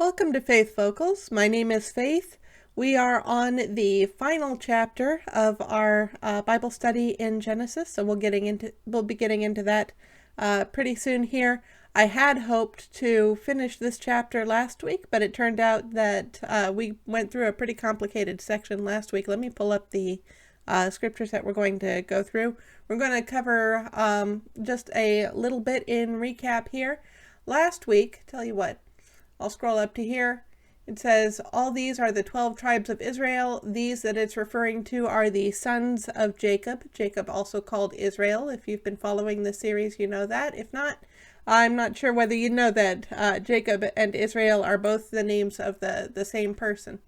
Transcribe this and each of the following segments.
Welcome to Faith Vocals. My name is Faith. We are on the final chapter of our Bible study in Genesis, so we'll be getting into that pretty soon here. I had hoped to finish this chapter last week, but it turned out that we went through a pretty complicated section last week. Let me pull up the scriptures that we're going to go through. We're going to cover just a little bit in recap here. Last week, tell you what, I'll scroll up to here. It says, all these are the 12 tribes of Israel. These that it's referring to are the sons of Jacob. Jacob, also called Israel. If you've been following this series, you know that. If not, I'm not sure whether you know that Jacob and Israel are both the names of the same person.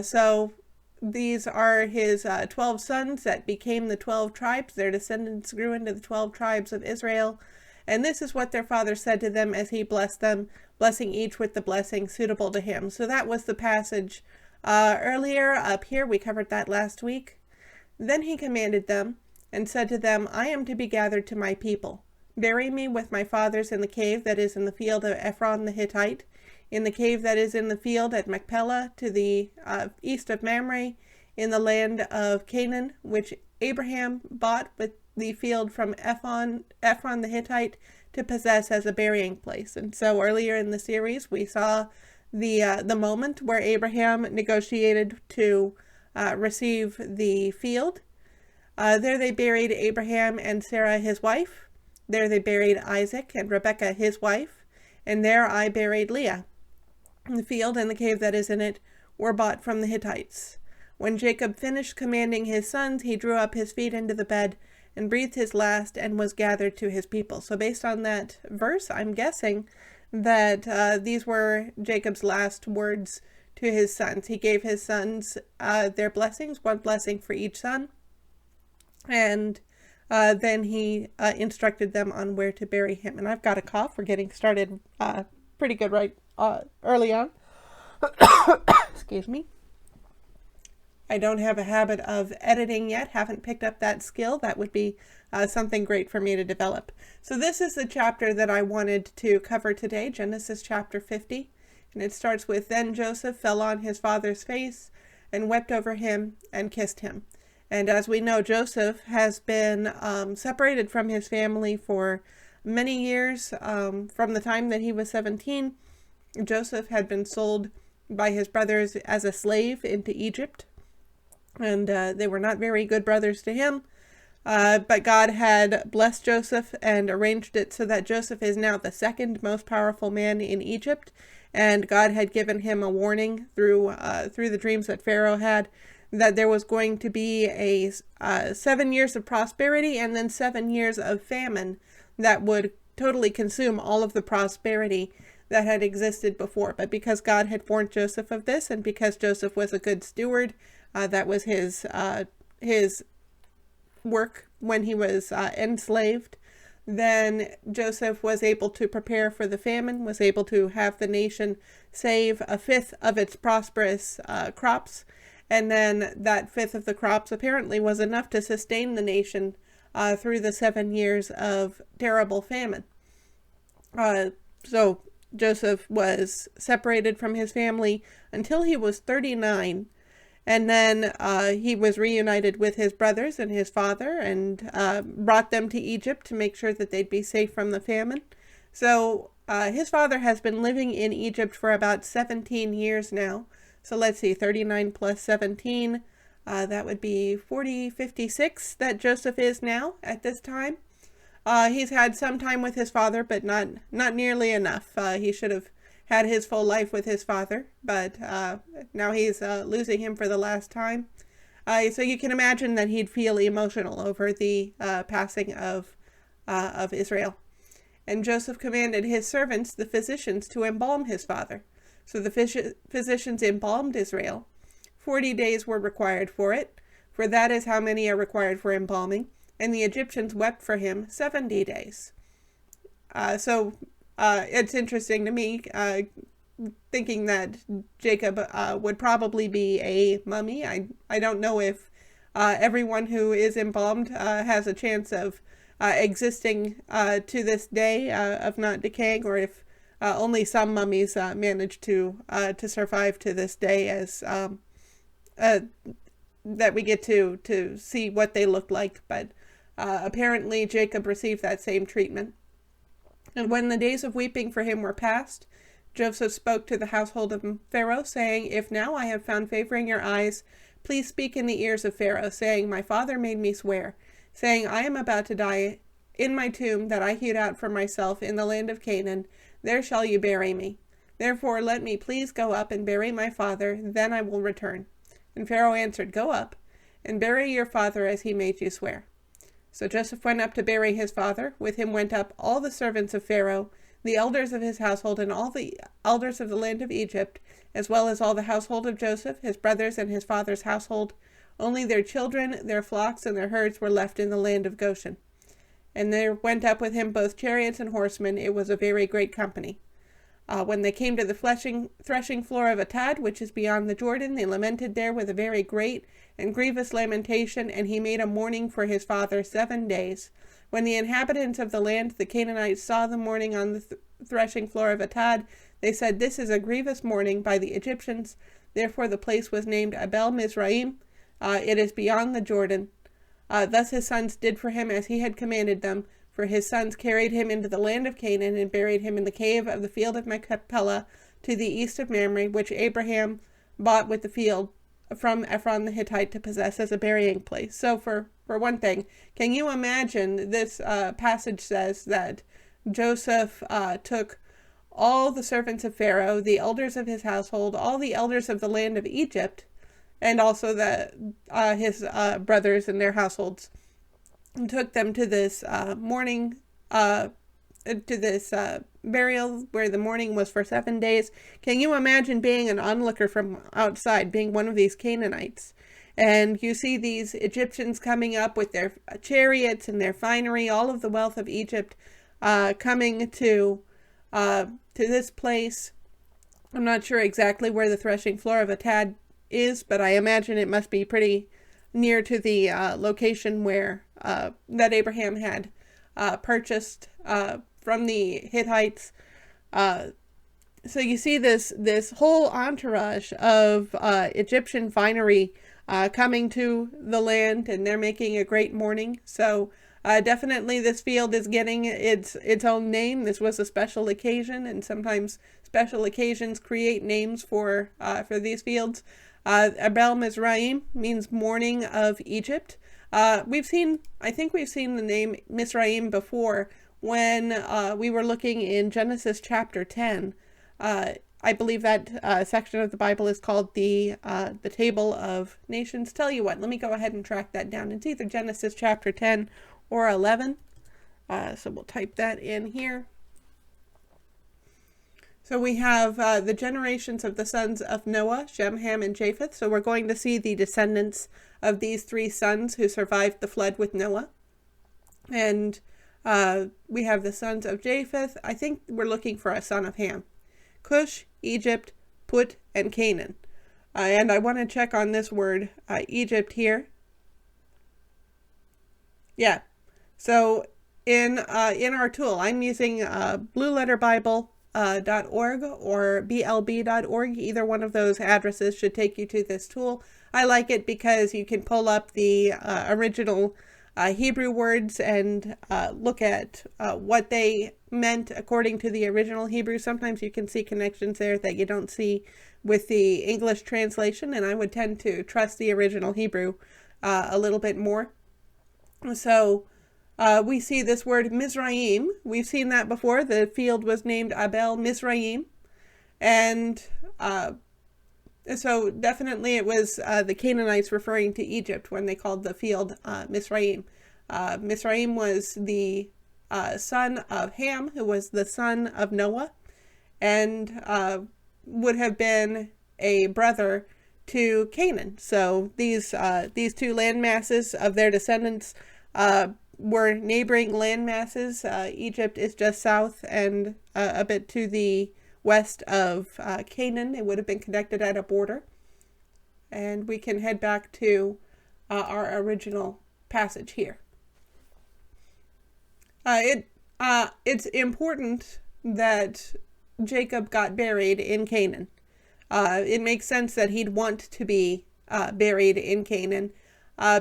So these are his 12 sons that became the 12 tribes. Their descendants grew into the 12 tribes of Israel. And this is what their father said to them as he blessed them, blessing each with the blessing suitable to him. So that was the passage earlier up here. We covered that last week. Then he commanded them and said to them, I am to be gathered to my people. Bury me with my fathers in the cave that is in the field of Ephron the Hittite, in the cave that is in the field at Machpelah to the east of Mamre, in the land of Canaan, which Abraham bought with the field from Ephron the Hittite to possess as a burying place. And so earlier in the series, we saw the moment where Abraham negotiated to receive the field. There they buried Abraham and Sarah his wife. There they buried Isaac and Rebekah his wife. And there I buried Leah. The field and the cave that is in it were bought from the Hittites. When Jacob finished commanding his sons, he drew up his feet into the bed and breathed his last and was gathered to his people. So based on that verse, I'm guessing that these were Jacob's last words to his sons. He gave his sons their blessings, one blessing for each son, and then he instructed them on where to bury him. And I've got a cough. We're getting started pretty good right early on. Excuse me. I don't have a habit of editing yet, haven't picked up that skill. That would be something great for me to develop. So this is the chapter that I wanted to cover today, Genesis chapter 50. And it starts with, Then Joseph fell on his father's face and wept over him and kissed him. And as we know, Joseph has been separated from his family for many years. From the time that he was 17, Joseph had been sold by his brothers as a slave into Egypt. And they were not very good brothers to him. But God had blessed Joseph and arranged it so that Joseph is now the second most powerful man in Egypt. And God had given him a warning through the dreams that Pharaoh had, that there was going to be a 7 years of prosperity and then 7 years of famine that would totally consume all of the prosperity that had existed before. But because God had warned Joseph of this, and because Joseph was a good steward, that was his work when he was enslaved, then Joseph was able to prepare for the famine, was able to have the nation save a fifth of its prosperous crops, and then that fifth of the crops apparently was enough to sustain the nation through the 7 years of terrible famine. So Joseph was separated from his family until he was 39, and then he was reunited with his brothers and his father and brought them to Egypt to make sure that they'd be safe from the famine. So his father has been living in Egypt for about 17 years now. So let's see, 39 plus 17, that would be 56 that Joseph is now at this time. He's had some time with his father, but not nearly enough. He should have had his full life with his father, but now he's losing him for the last time. So you can imagine that he'd feel emotional over the passing of Israel. And Joseph commanded his servants, the physicians, to embalm his father. So the physicians embalmed Israel. 40 days were required for it, for that is how many are required for embalming. And the Egyptians wept for him 70 days. So it's interesting to me, thinking that Jacob would probably be a mummy. I don't know if everyone who is embalmed has a chance of existing to this day, of not decaying, or if only some mummies manage to survive to this day, as that we get to see what they looked like. But apparently Jacob received that same treatment. And when the days of weeping for him were past, Joseph spoke to the household of Pharaoh, saying, If now I have found favor in your eyes, please speak in the ears of Pharaoh, saying, My father made me swear, saying, I am about to die in my tomb that I hewed out for myself in the land of Canaan. There shall you bury me. Therefore let me please go up and bury my father, then I will return. And Pharaoh answered, Go up, and bury your father as he made you swear. So Joseph went up to bury his father. With him went up all the servants of Pharaoh, the elders of his household, and all the elders of the land of Egypt, as well as all the household of Joseph, his brothers, and his father's household. Only their children, their flocks, and their herds were left in the land of Goshen. And there went up with him both chariots and horsemen. It was a very great company. When they came to the threshing floor of Atad, which is beyond the Jordan, they lamented there with a very great and grievous lamentation, and he made a mourning for his father 7 days. When the inhabitants of the land, the Canaanites, saw the mourning on the threshing floor of Atad, they said, This is a grievous mourning by the Egyptians. Therefore the place was named Abel Mizraim. It is beyond the Jordan. Thus his sons did for him as he had commanded them, for his sons carried him into the land of Canaan and buried him in the cave of the field of Machpelah to the east of Mamre, which Abraham bought with the field from Ephron the Hittite to possess as a burying place. So for one thing, can you imagine, this passage says that Joseph took all the servants of Pharaoh, the elders of his household, all the elders of the land of Egypt, and also his brothers and their households, and took them to this mourning, burial where the mourning was for 7 days. Can you imagine being an onlooker from outside, being one of these Canaanites? And you see these Egyptians coming up with their chariots and their finery, all of the wealth of Egypt, coming to this place. I'm not sure exactly where the threshing floor of Atad is, but I imagine it must be pretty near to the location where that Abraham had purchased from the Hittites. So you see this whole entourage of Egyptian finery coming to the land, and they're making a great mourning. So definitely this field is getting its own name. This was a special occasion, and sometimes special occasions create names for these fields. Abel Mizraim means mourning of Egypt. I think we've seen the name Mizraim before when we were looking in Genesis chapter 10. I believe that section of the Bible is called the Table of Nations. Tell you what, let me go ahead and track that down. It's either Genesis chapter 10 or 11. So we'll type that in here. So we have the generations of the sons of Noah, Shem, Ham, and Japheth. So we're going to see the descendants of these 3 sons who survived the flood with Noah. And we have the sons of Japheth. I think we're looking for a son of Ham. Cush, Egypt, Put, and Canaan. And I want to check on this word, Egypt here. Yeah. So in our tool, I'm using blueletterbible.org or blb.org. Either one of those addresses should take you to this tool. I like it because you can pull up the original Hebrew words and look at what they meant according to the original Hebrew. Sometimes you can see connections there that you don't see with the English translation, and I would tend to trust the original Hebrew a little bit more. So we see this word Mizraim. We've seen that before. The field was named Abel Mizraim. And so definitely it was the Canaanites referring to Egypt when they called the field Mizraim. Mizraim was the son of Ham, who was the son of Noah, and would have been a brother to Canaan. So these 2 land masses of their descendants were neighboring land masses. Egypt is just south and a bit to the west of Canaan. It would have been connected at a border. And we can head back to our original passage here. It's important that Jacob got buried in Canaan. It makes sense that he'd want to be buried in Canaan,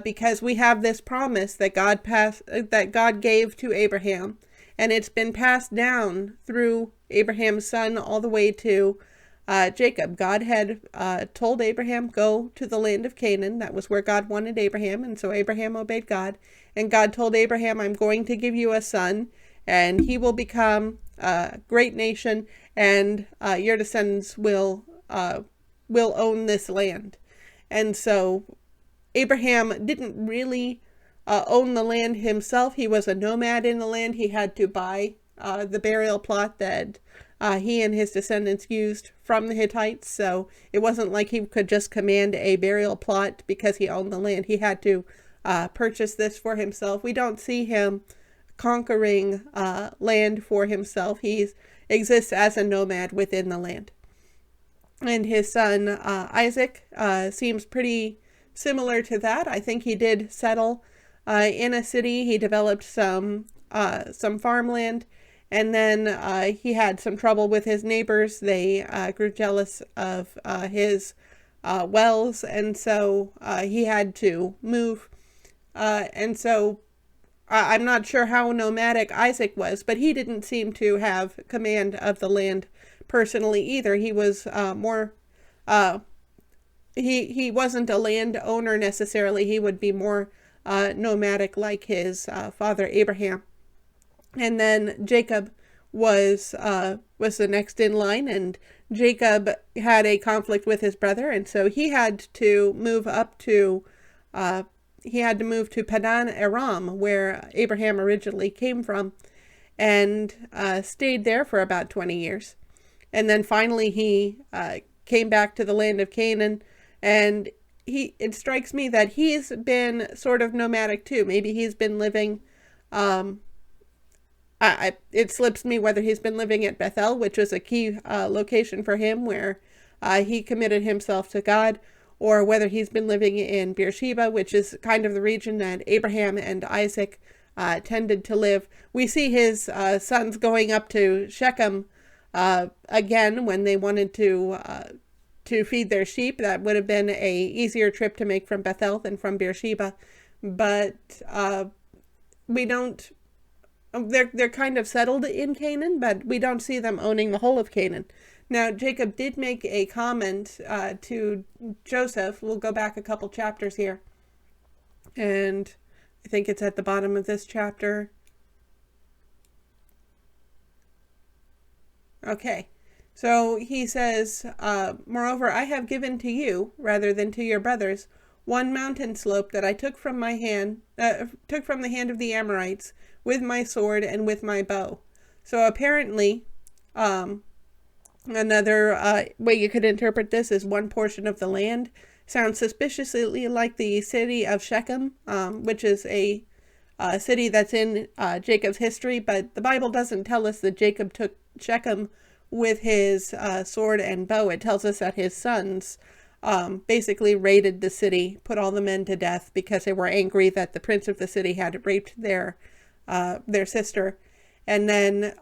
because we have this promise that God gave to Abraham, and it's been passed down through Abraham's son all the way to Jacob. God had told Abraham, go to the land of Canaan. That was where God wanted Abraham, and so Abraham obeyed God. And God told Abraham, I'm going to give you a son, and he will become a great nation, and your descendants will own this land. And so Abraham didn't really own the land himself. He was a nomad in the land. He had to buy the burial plot that he and his descendants used from the Hittites. So it wasn't like he could just command a burial plot because he owned the land. He had to purchase this for himself. We don't see him conquering land for himself. He exists as a nomad within the land. And his son Isaac seems pretty similar to that. I think he did settle in a city. He developed some farmland, and then he had some trouble with his neighbors. They grew jealous of his wells, and so he had to move. And so I'm not sure how nomadic Isaac was, but he didn't seem to have command of the land personally either. He was more he wasn't a landowner necessarily. He would be more nomadic like his father Abraham. And then Jacob was the next in line, and Jacob had a conflict with his brother, and so he had to move to Padan Aram, where Abraham originally came from, and stayed there for about 20 years. And then finally he came back to the land of Canaan, and it strikes me that he's been sort of nomadic too. Maybe he's been living, it slips me whether he's been living at Bethel, which was a key location for him where he committed himself to God, or whether he's been living in Beersheba, which is kind of the region that Abraham and Isaac tended to live. We see his sons going up to Shechem again when they wanted to feed their sheep. That would have been a easier trip to make from Bethel than from Beersheba, but we don't. They're kind of settled in Canaan, but we don't see them owning the whole of Canaan. Now, Jacob did make a comment to Joseph. We'll go back a couple chapters here, and I think it's at the bottom of this chapter. Okay, so he says, moreover, I have given to you, rather than to your brothers, one mountain slope that I took from the hand of the Amorites with my sword and with my bow. So apparently, another way you could interpret this is one portion of the land. Sounds suspiciously like the city of Shechem, which is a city that's in Jacob's history, but the Bible doesn't tell us that Jacob took Shechem with his sword and bow. It tells us that his sons basically raided the city, put all the men to death because they were angry that the prince of the city had raped their sister, and then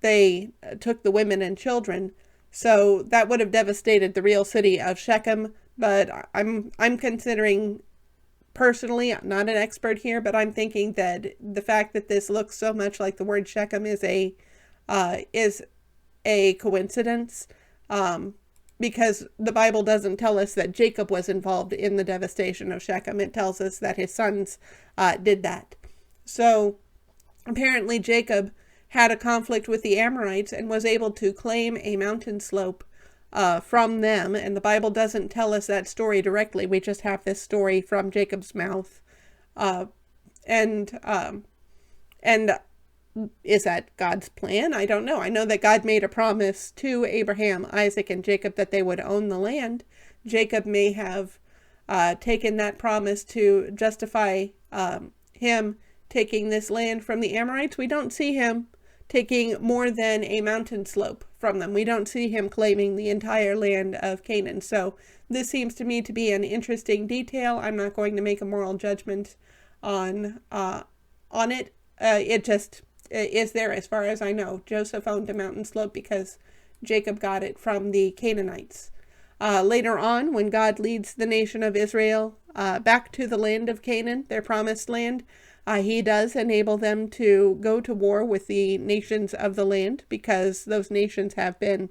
they took the women and children. So that would have devastated the real city of Shechem. But I'm considering, personally, I'm not an expert here, but I'm thinking that the fact that this looks so much like the word Shechem is a coincidence, because the Bible doesn't tell us that Jacob was involved in the devastation of Shechem. It tells us that his sons did that. So apparently Jacob had a conflict with the Amorites and was able to claim a mountain slope from them. And the Bible doesn't tell us that story directly. We just have this story from Jacob's mouth. And is that God's plan? I don't know. I know that God made a promise to Abraham, Isaac, and Jacob that they would own the land. Jacob may have taken that promise to justify him taking this land from the Amorites. We don't see him taking more than a mountain slope from them. We don't see him claiming the entire land of Canaan. So this seems to me to be an interesting detail. I'm not going to make a moral judgment on it. It just is there as far as I know. Joseph owned a mountain slope because Jacob got it from the Canaanites. Later on, when God leads the nation of Israel back to the land of Canaan, their promised land, he does enable them to go to war with the nations of the land, because those nations have been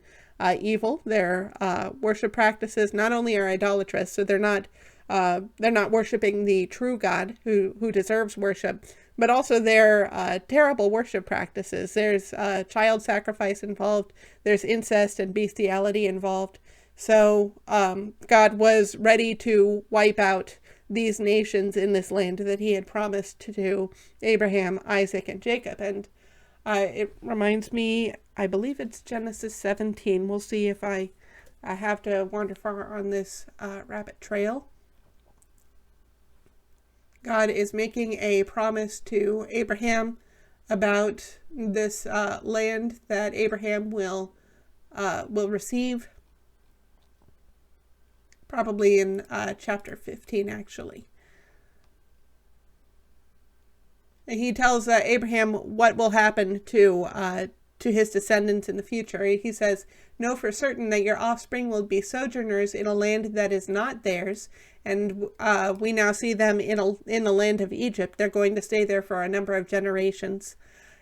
evil. Their worship practices not only are idolatrous, so they're not worshiping the true God who deserves worship, but also their terrible worship practices. There's child sacrifice involved. There's incest and bestiality involved. So God was ready to wipe out these nations in this land that he had promised to Abraham, Isaac, and Jacob. And it reminds me, I believe it's Genesis 17. We'll see if I have to wander far on this rabbit trail. God is making a promise to Abraham about this land that Abraham will receive, probably in chapter 15, actually. And he tells Abraham what will happen to his descendants in the future. He says, "Know for certain that your offspring will be sojourners in a land that is not theirs." And we now see them in the land of Egypt. They're going to stay there for a number of generations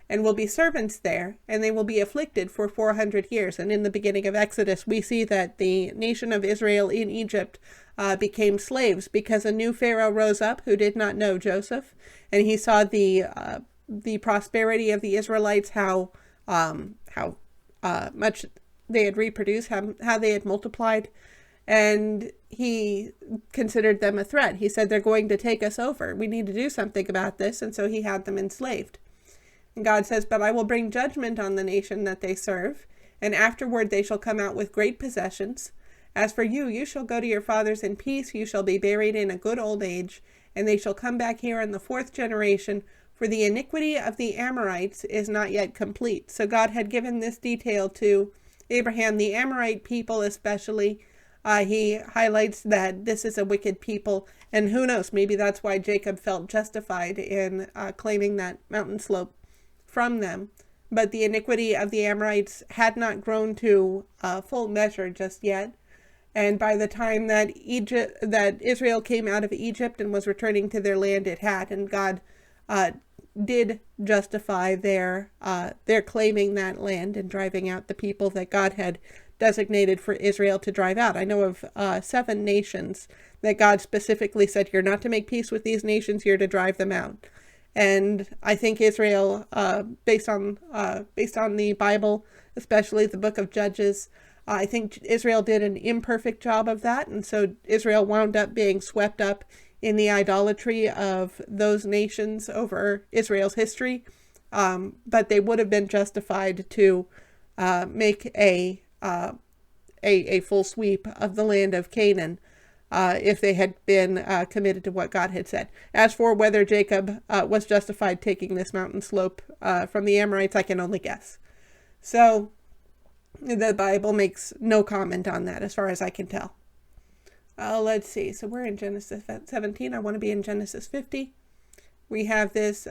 and will be servants there, and they will be afflicted for 400 years. And in the beginning of Exodus, we see that the nation of Israel in Egypt became slaves because a new Pharaoh rose up who did not know Joseph, and he saw the prosperity of the Israelites, how much they had reproduced, how they had multiplied, and he considered them a threat. He said, "They're going to take us over. We need to do something about this," and so he had them enslaved. And God says, "But I will bring judgment on the nation that they serve, and afterward they shall come out with great possessions. As for you, you shall go to your fathers in peace. You shall be buried in a good old age, and they shall come back here in the 4th generation, for the iniquity of the Amorites is not yet complete." So God had given this detail to Abraham. The Amorite people especially, he highlights that this is a wicked people, and who knows, maybe that's why Jacob felt justified in claiming that mountain slope from them. But the iniquity of the Amorites had not grown to full measure just yet. And by the time that Israel came out of Egypt and was returning to their land, it had. And God did justify their claiming that land and driving out the people that God had designated for Israel to drive out. I know of 7 nations that God specifically said, "You're not to make peace with these nations, you're to drive them out." And I think Israel, based on the Bible, especially the book of Judges, I think Israel did an imperfect job of that, and so Israel wound up being swept up in the idolatry of those nations over Israel's history. But they would have been justified to make a full sweep of the land of Canaan if they had been committed to what God had said. As for whether Jacob was justified taking this mountain slope from the Amorites, I can only guess. So the Bible makes no comment on that as far as I can tell. Let's see. So we're in Genesis 17. I want to be in Genesis 50. We have this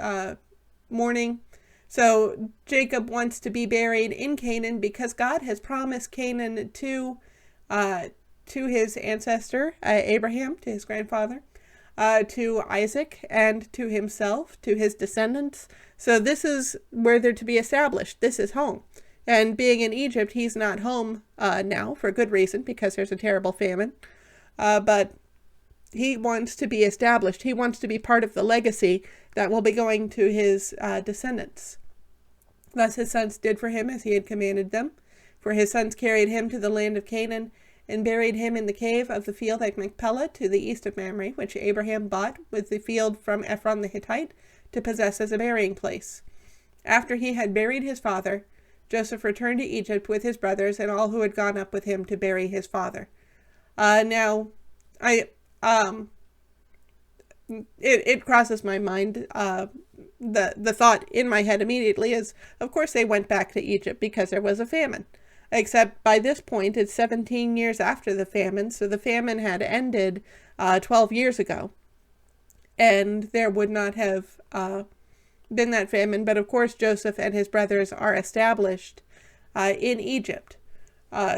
mourning. So Jacob wants to be buried in Canaan because God has promised Canaan to his ancestor, Abraham, to his grandfather, to Isaac, and to himself, to his descendants. So this is where they're to be established. This is home. And being in Egypt, he's not home now, for good reason, because there's a terrible famine. But he wants to be established. He wants to be part of the legacy that will be going to his descendants. Thus his sons did for him as he had commanded them. For his sons carried him to the land of Canaan, and buried him in the cave of the field at Machpelah to the east of Mamre, which Abraham bought with the field from Ephron the Hittite to possess as a burying place. After he had buried his father, Joseph returned to Egypt with his brothers and all who had gone up with him to bury his father. Now, it crosses my mind. The thought in my head immediately is, of course they went back to Egypt because there was a famine. Except by this point, it's 17 years after the famine, so the famine had ended 12 years ago. And there would not have been that famine, but of course Joseph and his brothers are established in Egypt.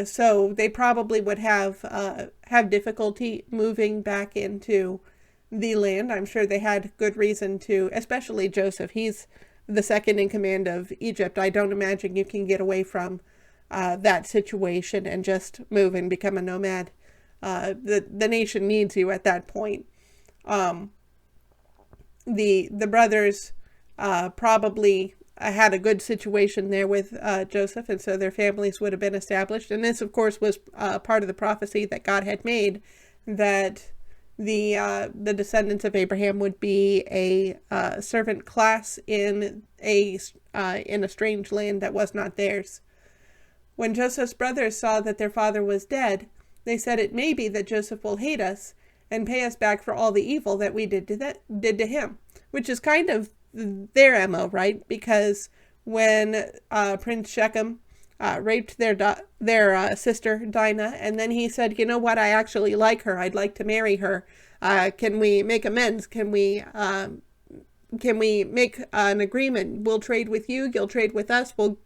So they probably would have difficulty moving back into the land. I'm sure they had good reason to, especially Joseph. He's the second in command of Egypt. I don't imagine you can get away from that situation and just move and become a nomad. The nation needs you at that point. The brothers probably had a good situation there with Joseph, and so their families would have been established. And this, of course, was part of the prophecy that God had made, that the descendants of Abraham would be a servant class in a strange land that was not theirs. When Joseph's brothers saw that their father was dead, they said, "It may be that Joseph will hate us and pay us back for all the evil that we did to him," which is kind of their MO, right? Because when Prince Shechem raped their sister Dinah, and then he said, "You know what? I actually like her. I'd like to marry her. Can we make amends? Can we make an agreement? We'll trade with you. You'll trade with us. We'll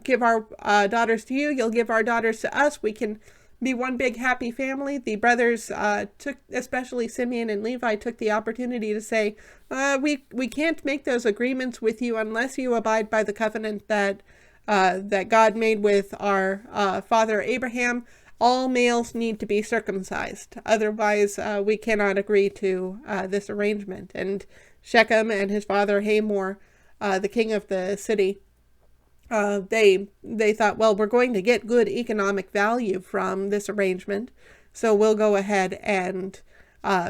give our daughters to you. You'll give our daughters to us. We can be one big happy family." The brothers took, especially Simeon and Levi, took the opportunity to say, we can't make those agreements with you unless you abide by the covenant that God made with our father Abraham. All males need to be circumcised. Otherwise, we cannot agree to this arrangement. And Shechem and his father Hamor, the king of the city, they thought, well, we're going to get good economic value from this arrangement, so we'll go ahead and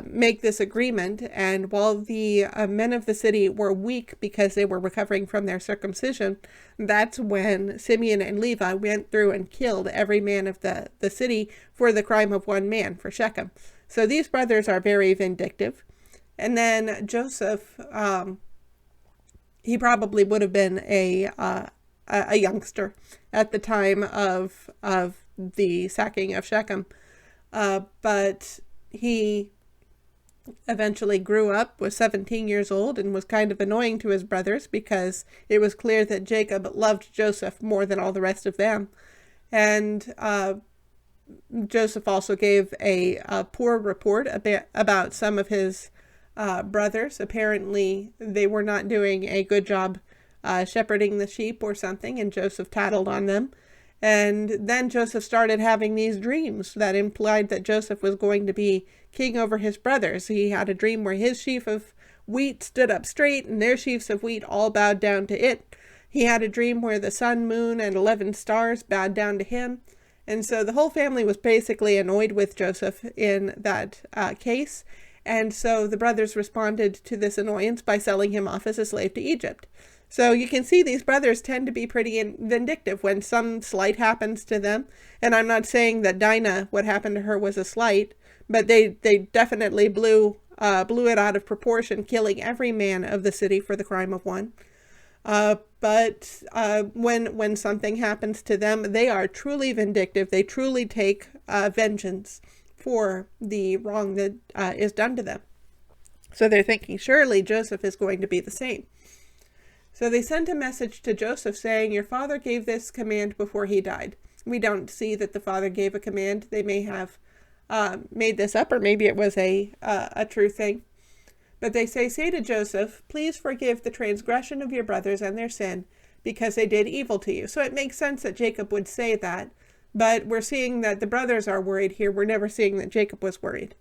make this agreement. And while the men of the city were weak because they were recovering from their circumcision, that's when Simeon and Levi went through and killed every man of the city for the crime of one man, for Shechem. So these brothers are very vindictive. And then Joseph, he probably would have been a youngster at the time of the sacking of Shechem, but he eventually grew up, was 17 years old, and was kind of annoying to his brothers because it was clear that Jacob loved Joseph more than all the rest of them. And Joseph also gave a poor report about some of his brothers. Apparently they were not doing a good job shepherding the sheep or something, and Joseph tattled on them. And then Joseph started having these dreams that implied that Joseph was going to be king over his brothers. He had a dream where his sheaf of wheat stood up straight and their sheaves of wheat all bowed down to it. He had a dream where the sun, moon, and 11 stars bowed down to him. And so the whole family was basically annoyed with Joseph in that case. And so the brothers responded to this annoyance by selling him off as a slave to Egypt. So you can see these brothers tend to be pretty vindictive when some slight happens to them. And I'm not saying that Dinah, what happened to her, was a slight, but they definitely blew it out of proportion, killing every man of the city for the crime of one. But when something happens to them, they are truly vindictive. They truly take vengeance for the wrong that is done to them. So they're thinking, surely Joseph is going to be the same. So they sent a message to Joseph saying, "Your father gave this command before he died." We don't see that the father gave a command. They may have made this up, or maybe it was a true thing. But they say to Joseph, "Please forgive the transgression of your brothers and their sin, because they did evil to you." So it makes sense that Jacob would say that, but we're seeing that the brothers are worried here. We're never seeing that Jacob was worried.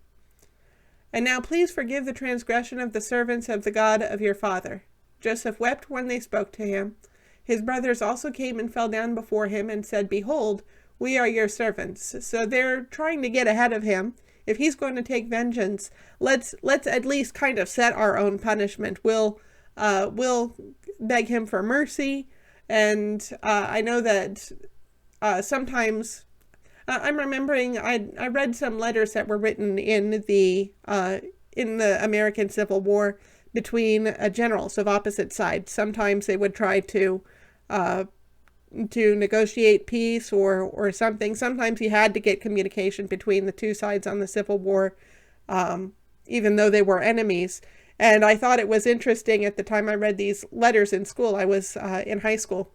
"And now please forgive the transgression of the servants of the God of your father." Joseph wept when they spoke to him. His brothers also came and fell down before him and said, "Behold, we are your servants." So they're trying to get ahead of him. If he's going to take vengeance, let's at least kind of set our own punishment. We'll beg him for mercy. And I know that sometimes I'm remembering I read some letters that were written in the American Civil War between generals of opposite sides. Sometimes they would try to negotiate peace or something. Sometimes you had to get communication between the two sides on the Civil War, even though they were enemies. And I thought it was interesting at the time I read these letters in school. I was in high school.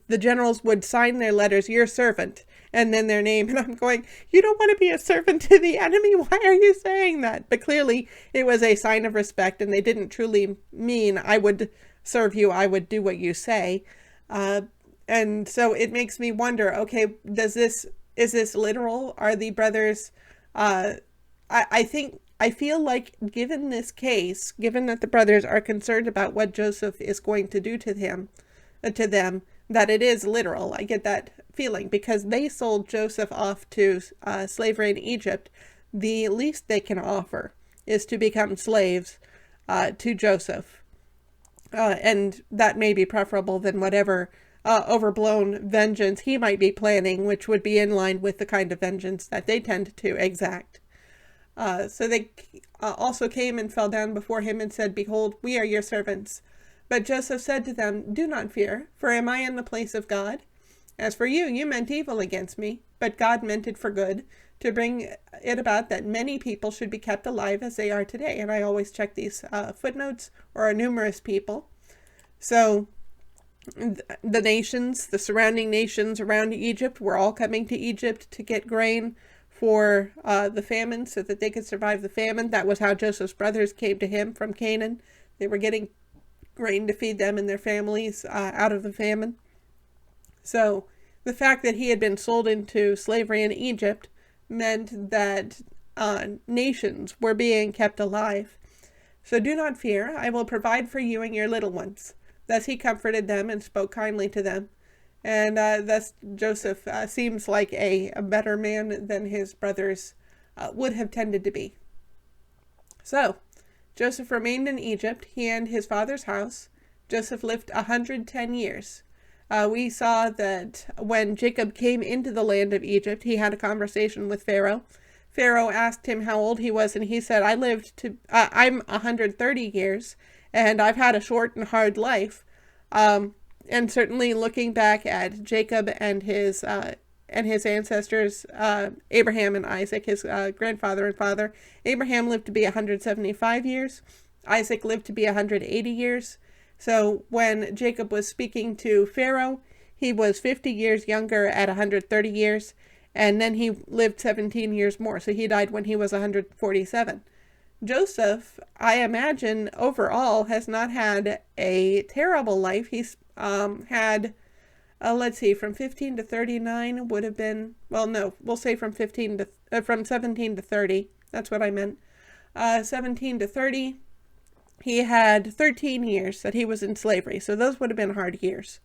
the generals would sign their letters, "Your servant," and then their name. And I'm going, you don't want to be a servant to the enemy. Why are you saying that? But clearly it was a sign of respect, and they didn't truly mean, I would serve you, I would do what you say. And so it makes me wonder, okay, is this literal? Are the brothers, I feel like given this case, given that the brothers are concerned about what Joseph is going to do to them, that it is literal. I get that feeling because they sold Joseph off to slavery in Egypt. The least they can offer is to become slaves to Joseph. And that may be preferable than whatever overblown vengeance he might be planning, which would be in line with the kind of vengeance that they tend to exact. So they also came and fell down before him and said, "Behold, we are your servants." But Joseph said to them, "Do not fear, for am I in the place of God? As for you, you meant evil against me, but God meant it for good, to bring it about that many people should be kept alive as they are today." And I always check these footnotes, or numerous people. So the nations, the surrounding nations around Egypt, were all coming to Egypt to get grain for the famine so that they could survive the famine. That was how Joseph's brothers came to him from Canaan. They were getting grain to feed them and their families out of the famine. So the fact that he had been sold into slavery in Egypt meant that nations were being kept alive. "So do not fear, I will provide for you and your little ones." Thus he comforted them and spoke kindly to them. And thus Joseph seems like a better man than his brothers would have tended to be. So Joseph remained in Egypt, he and his father's house. Joseph lived 110 years. We saw that when Jacob came into the land of Egypt, he had a conversation with Pharaoh. Pharaoh asked him how old he was, and he said, I'm 130 years, and I've had a short and hard life. And certainly looking back at Jacob and his ancestors, Abraham and Isaac, his grandfather and father, Abraham lived to be 175 years. Isaac lived to be 180 years. So when Jacob was speaking to Pharaoh, he was 50 years younger at 130 years, and then he lived 17 years more. So he died when he was 147. Joseph, I imagine, overall has not had a terrible life. He's had, let's see, from 15 to 39 would have been, well, no, we'll say from 17 to 30. That's what I meant. 17 to 30, he had 13 years that he was in slavery. So those would have been hard years.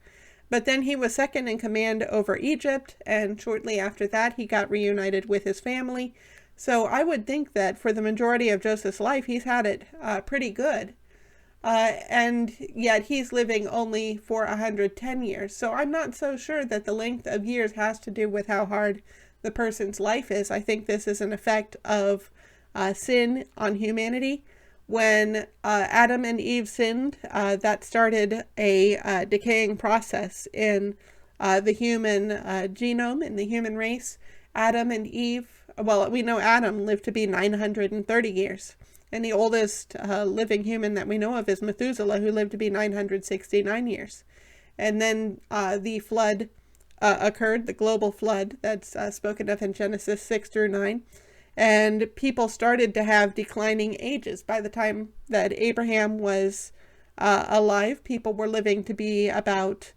But then he was second in command over Egypt, and shortly after that, he got reunited with his family. So I would think that for the majority of Joseph's life, he's had it pretty good. And yet he's living only for 110 years. So I'm not so sure that the length of years has to do with how hard the person's life is. I think this is an effect of sin on humanity. When Adam and Eve sinned, that started a decaying process in the human genome, in the human race. Adam and Eve, well, we know Adam lived to be 930 years. And the oldest living human that we know of is Methuselah, who lived to be 969 years. And then the flood occurred, the global flood that's spoken of in Genesis 6 through 9. And people started to have declining ages. By the time that Abraham was alive, people were living to be about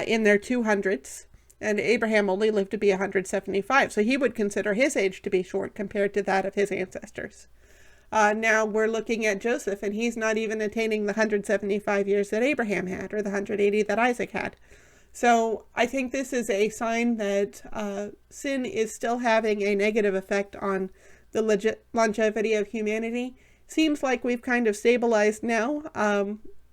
in their 200s. And Abraham only lived to be 175. So he would consider his age to be short compared to that of his ancestors. Now we're looking at Joseph, and he's not even attaining the 175 years that Abraham had, or the 180 that Isaac had. So I think this is a sign that sin is still having a negative effect on the longevity of humanity. Seems like we've kind of stabilized now.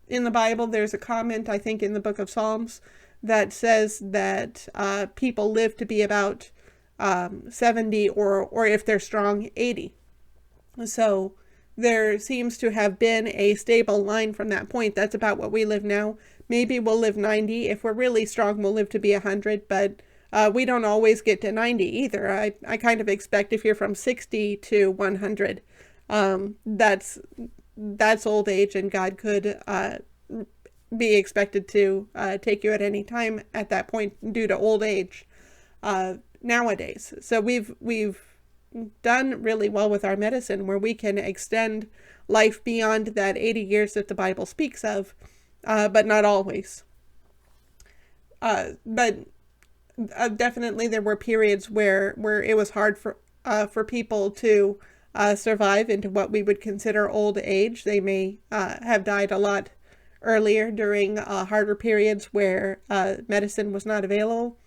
In the Bible, there's a comment, I think, in the book of Psalms that says that people live to be about 70, or if they're strong, 80. So there seems to have been a stable line from that point. That's about what we live now. Maybe we'll live 90. If we're really strong, we'll live to be 100, but we don't always get to 90 either. I kind of expect if you're from 60 to 100, that's old age, and God could be expected to take you at any time at that point due to old age nowadays. So we've done really well with our medicine where we can extend life beyond that 80 years that the Bible speaks of, but not always. But definitely there were periods where it was hard for people to survive into what we would consider old age. They may have died a lot earlier during harder periods where medicine was not available.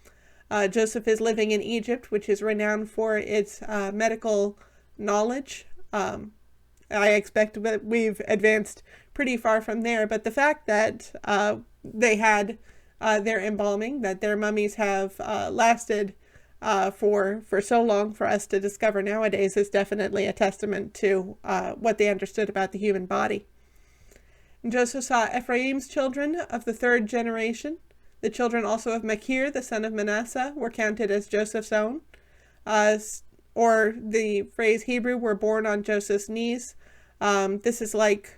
Joseph is living in Egypt, which is renowned for its medical knowledge. I expect that we've advanced pretty far from there, but the fact that they had their embalming, that their mummies have lasted for so long for us to discover nowadays is definitely a testament to what they understood about the human body. And Joseph saw Ephraim's children of the third generation. The children also of Machir, the son of Manasseh, were counted as Joseph's own. Or the phrase Hebrew, were born on Joseph's knees. This is like,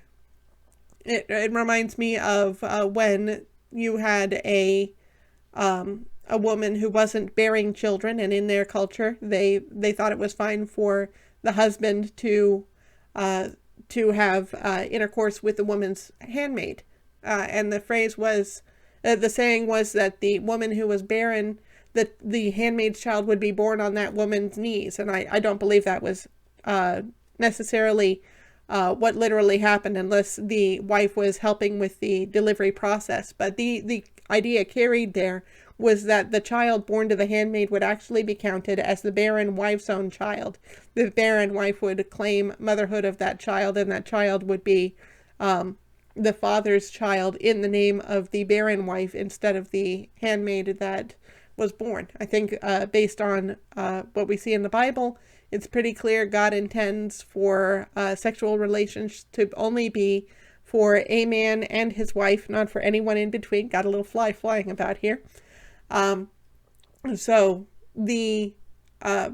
it reminds me of when you had a woman who wasn't bearing children, and in their culture, they thought it was fine for the husband to have intercourse with the woman's handmaid. And the phrase was, the saying was that the woman who was barren, that the handmaid's child would be born on that woman's knees. And I don't believe that was necessarily what literally happened, unless the wife was helping with the delivery process. But the idea carried there was that the child born to the handmaid would actually be counted as the barren wife's own child. The barren wife would claim motherhood of that child, and that child would be the father's child in the name of the barren wife instead of the handmaid that was born. I think based on what we see in the Bible, it's pretty clear God intends for sexual relations to only be for a man and his wife, not for anyone in between. Got a little fly flying about here. So I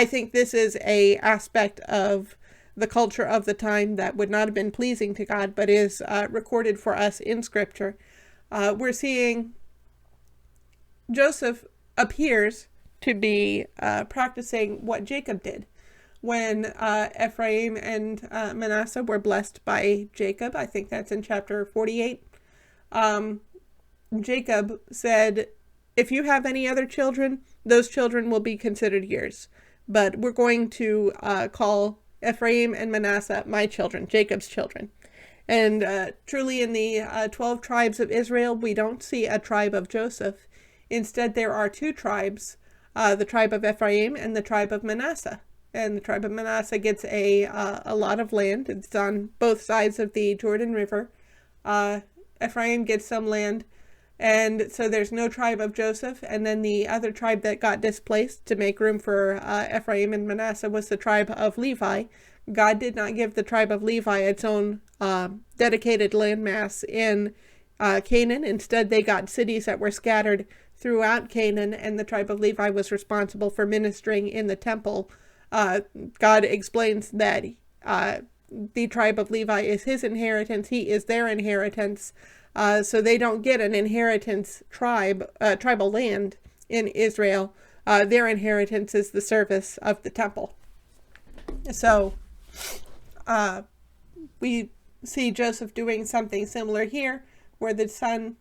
think this is a aspect of the culture of the time that would not have been pleasing to God, but is recorded for us in Scripture. We're seeing Joseph appears to be practicing what Jacob did. When Ephraim and Manasseh were blessed by Jacob, I think that's in chapter 48, Jacob said, if you have any other children, those children will be considered yours. But we're going to call Ephraim and Manasseh my children, Jacob's children. And truly in the 12 tribes of Israel, we don't see a tribe of Joseph. Instead, there are two tribes, the tribe of Ephraim and the tribe of Manasseh. And the tribe of Manasseh gets a lot of land. It's on both sides of the Jordan River. Ephraim gets some land. And so there's no tribe of Joseph. And then the other tribe that got displaced to make room for Ephraim and Manasseh was the tribe of Levi. God did not give the tribe of Levi its own dedicated landmass in Canaan. Instead, they got cities that were scattered throughout Canaan, and the tribe of Levi was responsible for ministering in the temple. God explains that the tribe of Levi is his inheritance. He is their inheritance. So they don't get an inheritance tribal land in Israel. Their inheritance is the service of the temple. So we see Joseph doing something similar here, where the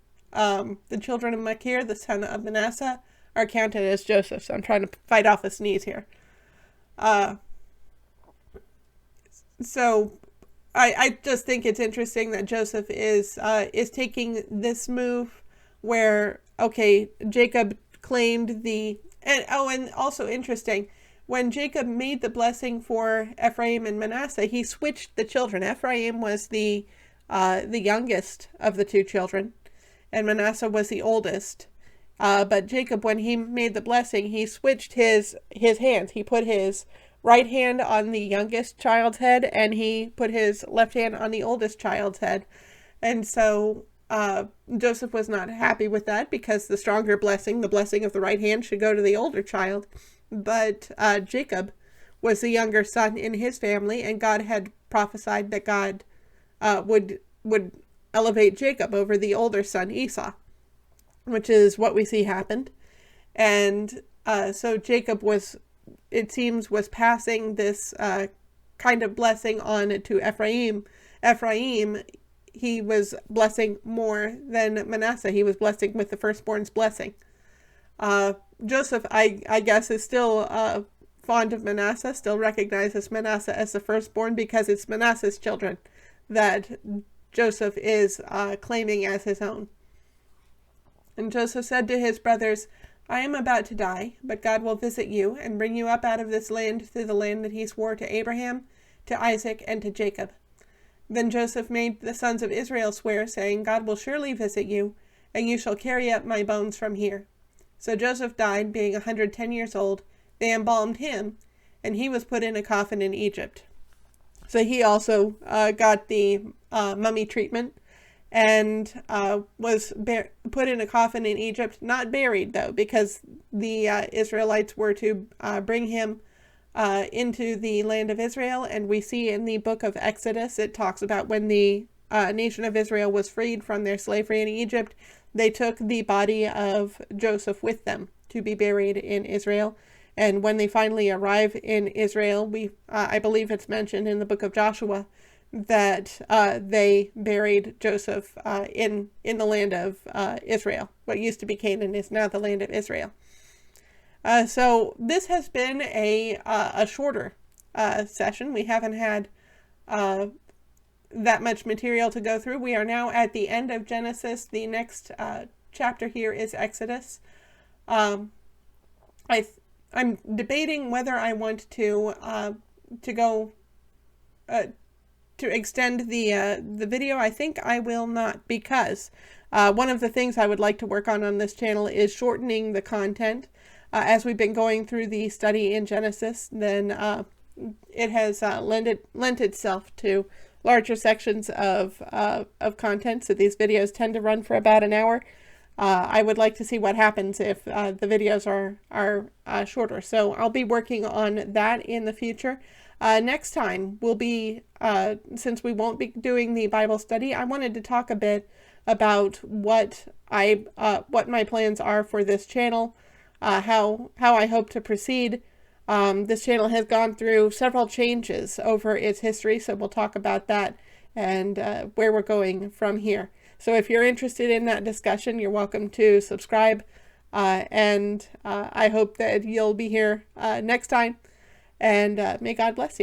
children of Machir, the son of Manasseh, are counted as Joseph. So I'm trying to fight off a sneeze here. So I just think it's interesting that Joseph is taking this move where, okay, Jacob claimed and also interesting, when Jacob made the blessing for Ephraim and Manasseh, he switched the children. Ephraim was the youngest of the two children, and Manasseh was the oldest. But Jacob, when he made the blessing, he switched his hands. He put his right hand on the youngest child's head, and he put his left hand on the oldest child's head. And so Joseph was not happy with that, because the stronger blessing, the blessing of the right hand, should go to the older child. But Jacob was the younger son in his family, and God had prophesied that God would elevate Jacob over the older son Esau, which is what we see happened. And so Jacob it seems, was passing this kind of blessing on to Ephraim. Ephraim, he was blessing more than Manasseh. He was blessing with the firstborn's blessing. Joseph, I guess, is still fond of Manasseh, still recognizes Manasseh as the firstborn, because it's Manasseh's children that Joseph is claiming as his own. And Joseph said to his brothers, I am about to die, but God will visit you and bring you up out of this land to the land that he swore to Abraham, to Isaac, and to Jacob. Then Joseph made the sons of Israel swear, saying, God will surely visit you, and you shall carry up my bones from here. So Joseph died, being 110 years old. They embalmed him, and he was put in a coffin in Egypt. So he also got the mummy treatment, and was put in a coffin in Egypt, not buried though, because the Israelites were to bring him into the land of Israel. And we see in the book of Exodus, it talks about when the nation of Israel was freed from their slavery in Egypt, they took the body of Joseph with them to be buried in Israel. And when they finally arrive in Israel, I believe it's mentioned in the book of Joshua that they buried Joseph in the land of Israel. What used to be Canaan is now the land of Israel. So this has been a shorter session. We haven't had that much material to go through. We are now at the end of Genesis. The next chapter here is Exodus. I'm debating whether I want to go to extend the video. I think I will not, because one of the things I would like to work on this channel is shortening the content. As we've been going through the study in Genesis, then it has lent itself to larger sections of content. So these videos tend to run for about an hour. I would like to see what happens if the videos are shorter. So I'll be working on that in the future. Next time will be, since we won't be doing the Bible study, I wanted to talk a bit about what my plans are for this channel, how I hope to proceed. This channel has gone through several changes over its history, so we'll talk about that and where we're going from here. So if you're interested in that discussion, you're welcome to subscribe, and I hope that you'll be here next time, and may God bless you.